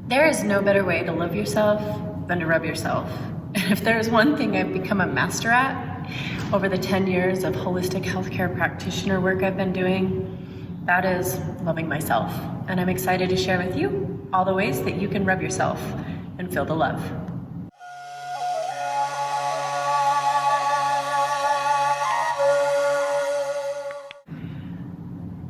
There is no better way to love yourself than to rub yourself. And if there's one thing I've become a master at over the 10 years of holistic healthcare practitioner work I've been doing, that is loving myself. And I'm excited to share with you all the ways that you can rub yourself and feel the love.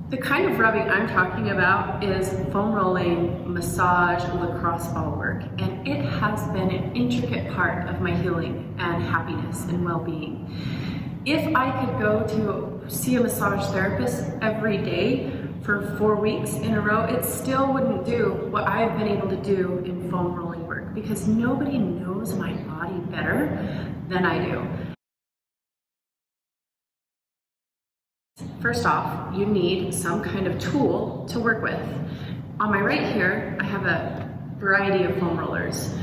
The kind of rubbing I'm talking about is foam rolling, massage, lacrosse ball work, and it has been an intricate part of my healing and happiness and well-being. If I could go to see a massage therapist every day for 4 weeks in a row, it still wouldn't do what I've been able to do in foam rolling work, because nobody knows my body better than I do. First off, you need some kind of tool to work with. On my right here, I have a variety of foam rollers.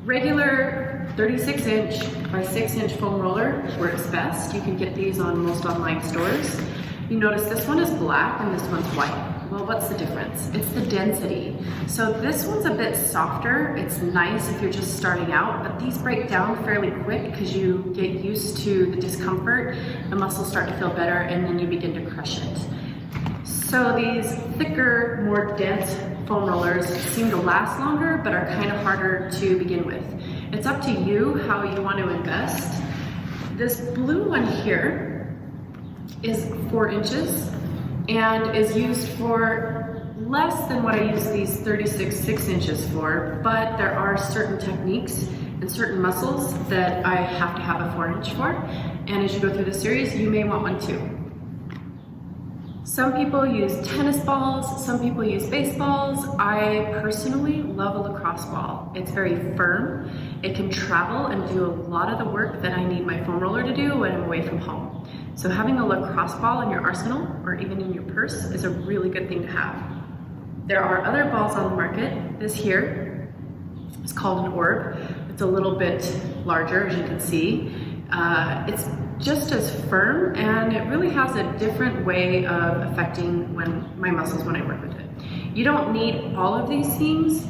Regular 36-inch by 6-inch foam roller works best. You can get these on most online stores. You notice this one is black and this one's white. Well, what's the difference? It's the density. So this one's a bit softer. It's nice if you're just starting out, but these break down fairly quick because you get used to the discomfort, the muscles start to feel better, and then you begin to crush it. So these thicker, more dense foam rollers seem to last longer, but are kind of harder to begin with. It's up to you how you want to invest. This blue one here is 4 inches. And is used for less than what I use these 6 inches for, but there are certain techniques and certain muscles that I have to have a 4-inch for, and as you go through the series, you may want one too. Some people use tennis balls, some people use baseballs. I personally love a lacrosse ball. It's very firm, it can travel and do a lot of the work that I need my foam roller to do when I'm away from home. So having a lacrosse ball in your arsenal or even in your purse is a really good thing to have. There are other balls on the market. This here is called an orb. It's a little bit larger, as you can see. It's just as firm, and it really has a different way of affecting my muscles when I work with it. You don't need all of these things,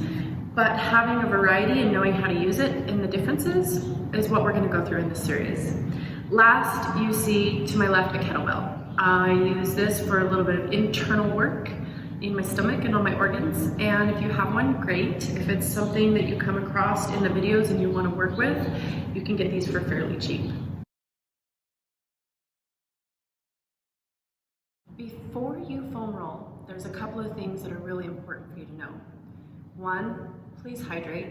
but having a variety and knowing how to use it and the differences is what we're going to go through in this series. Last, you see to my left a kettlebell. I use this for a little bit of internal work in my stomach and on my organs, and if you have one, great. If it's something that you come across in the videos and you want to work with, you can get these for fairly cheap. Before you foam roll, there's a couple of things that are really important for you to know. 1, please hydrate,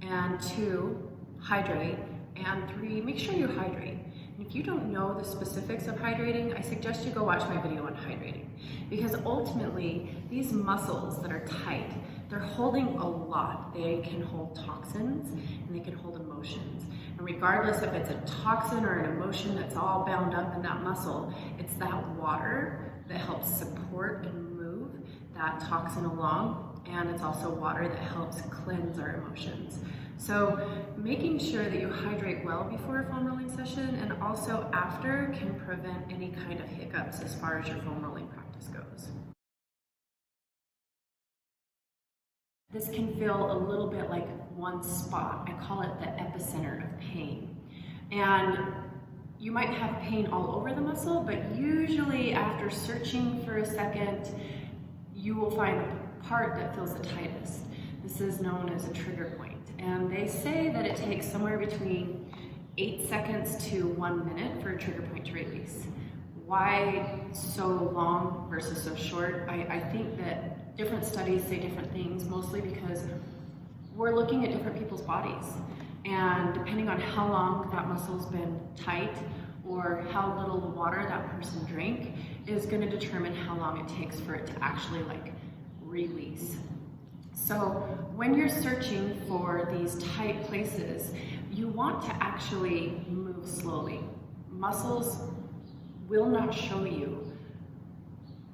and 2, hydrate, and 3, make sure you hydrate. And if you don't know the specifics of hydrating, I suggest you go watch my video on hydrating, because ultimately these muscles that are tight, they're holding a lot. They can hold toxins and they can hold emotions. And regardless if it's a toxin or an emotion that's all bound up in that muscle, it's that water that helps support and move that toxin along, and it's also water that helps cleanse our emotions. So making sure that you hydrate well before a foam rolling session and also after can prevent any kind of hiccups as far as your foam rolling practice goes. This can feel a little bit like one spot. I call it the epicenter of pain. And you might have pain all over the muscle, but usually after searching for a second, you will find the part that feels the tightest. This is known as a trigger point. And they say that it takes somewhere between 8 seconds to 1 minute for a trigger point to release. Why so long versus so short? I think that different studies say different things, mostly because we're looking at different people's bodies. And depending on how long that muscle's been tight or how little water that person drank is going to determine how long it takes for it to actually release. So when you're searching for these tight places, you want to actually move slowly. Muscles will not show you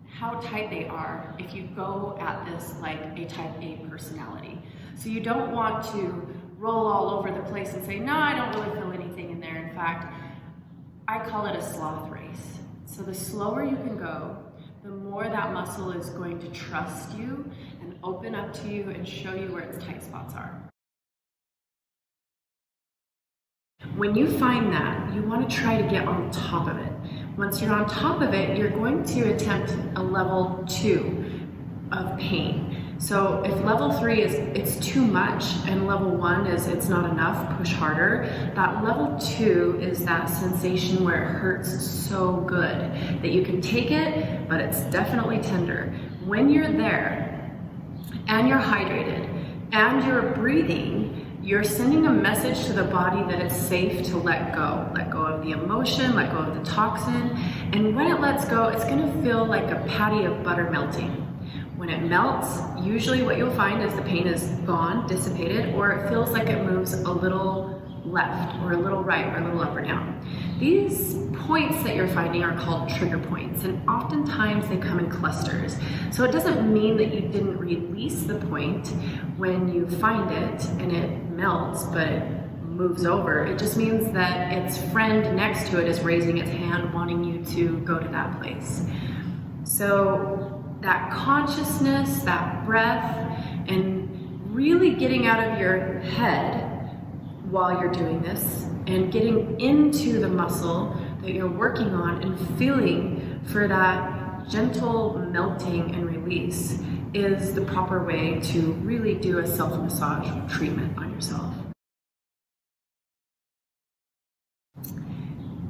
how tight they are if you go at this like a type A personality. So you don't want to roll all over the place and say, no, I don't really feel anything in there. In fact, I call it a sloth race. So the slower you can go, the more that muscle is going to trust you and open up to you and show you where its tight spots are. When you find that, you want to try to get on top of it. Once you're on top of it, you're going to attempt a level 2 of pain. So if level 3 is it's too much and level 1 is it's not enough, push harder, that level 2 is that sensation where it hurts so good that you can take it, but it's definitely tender. When you're there and you're hydrated and you're breathing, you're sending a message to the body that it's safe to let go. Let go of the emotion, let go of the toxin, and when it lets go, it's gonna feel like a patty of butter melting. When it melts, usually what you'll find is the pain is gone, dissipated, or it feels like it moves a little left or a little right or a little up or down. These points that you're finding are called trigger points, and oftentimes they come in clusters. So it doesn't mean that you didn't release the point when you find it and it melts, but it moves over. It just means that its friend next to it is raising its hand wanting you to go to that place. So that consciousness, that breath, and really getting out of your head while you're doing this and getting into the muscle that you're working on and feeling for that gentle melting and release is the proper way to really do a self-massage treatment on yourself.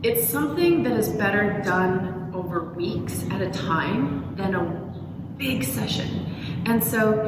It's something that is better done over weeks at a time than a big session. And so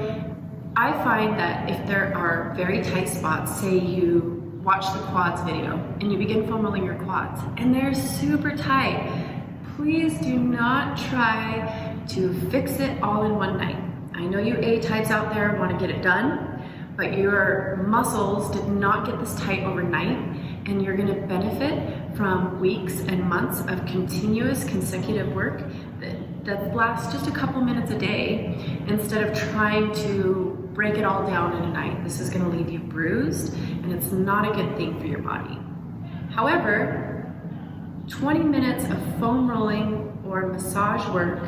I find that if there are very tight spots, say you watch the quads video and you begin foam rolling your quads and they're super tight, please do not try to fix it all in one night. I know you A-types out there want to get it done, but your muscles did not get this tight overnight, and you're going to benefit from weeks and months of continuous consecutive work that lasts just a couple minutes a day instead of trying to break it all down in a night. This is going to leave you bruised, and it's not a good thing for your body. However, 20 minutes of foam rolling or massage work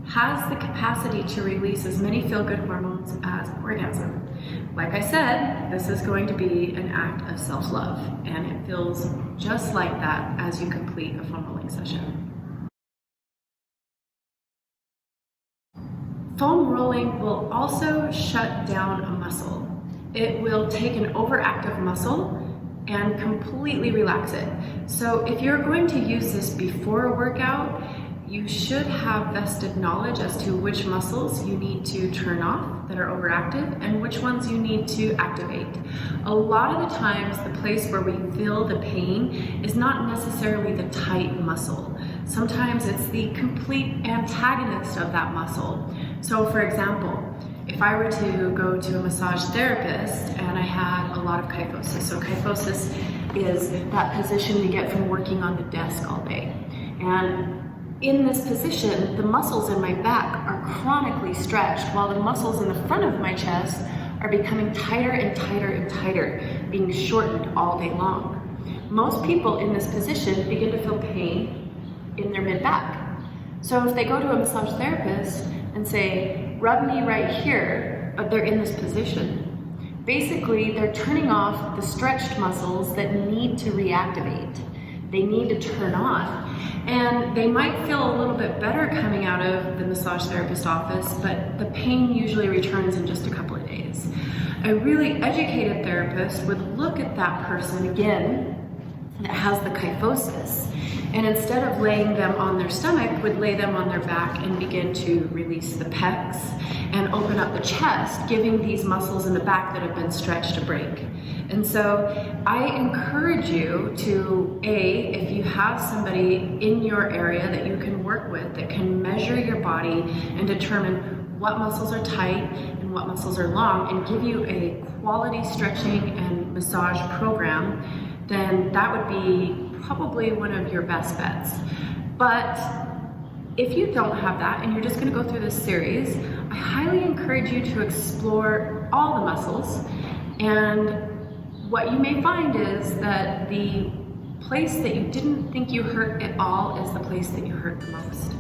has the capacity to release as many feel-good hormones as orgasm. Like I said, this is going to be an act of self-love, and it feels just like that as you complete a foam rolling session. Foam rolling will also shut down a muscle. It will take an overactive muscle and completely relax it. So if you're going to use this before a workout, you should have vested knowledge as to which muscles you need to turn off that are overactive and which ones you need to activate. A lot of the times, the place where we feel the pain is not necessarily the tight muscle. Sometimes it's the complete antagonist of that muscle. So for example, if I were to go to a massage therapist and I had a lot of kyphosis. So kyphosis is that position we get from working on the desk all day. And in this position, the muscles in my back are chronically stretched while the muscles in the front of my chest are becoming tighter and tighter and tighter, being shortened all day long. Most people in this position begin to feel pain in their mid-back. So if they go to a massage therapist and say, rub me right here, but they're in this position, basically they're turning off the stretched muscles that need to reactivate. They need to turn on. And they might feel a little bit better coming out of the massage therapist office, but the pain usually returns in just a couple of days. A really educated therapist would look at that person again that has the kyphosis, and instead of laying them on their stomach, would lay them on their back and begin to release the pecs and open up the chest, giving these muscles in the back that have been stretched a break. And so I encourage you to, if you have somebody in your area that you can work with that can measure your body and determine what muscles are tight and what muscles are long and give you a quality stretching and massage program, then that would be probably one of your best bets. But if you don't have that and you're just going to go through this series, I highly encourage you to explore all the muscles, and what you may find is that the place that you didn't think you hurt at all is the place that you hurt the most.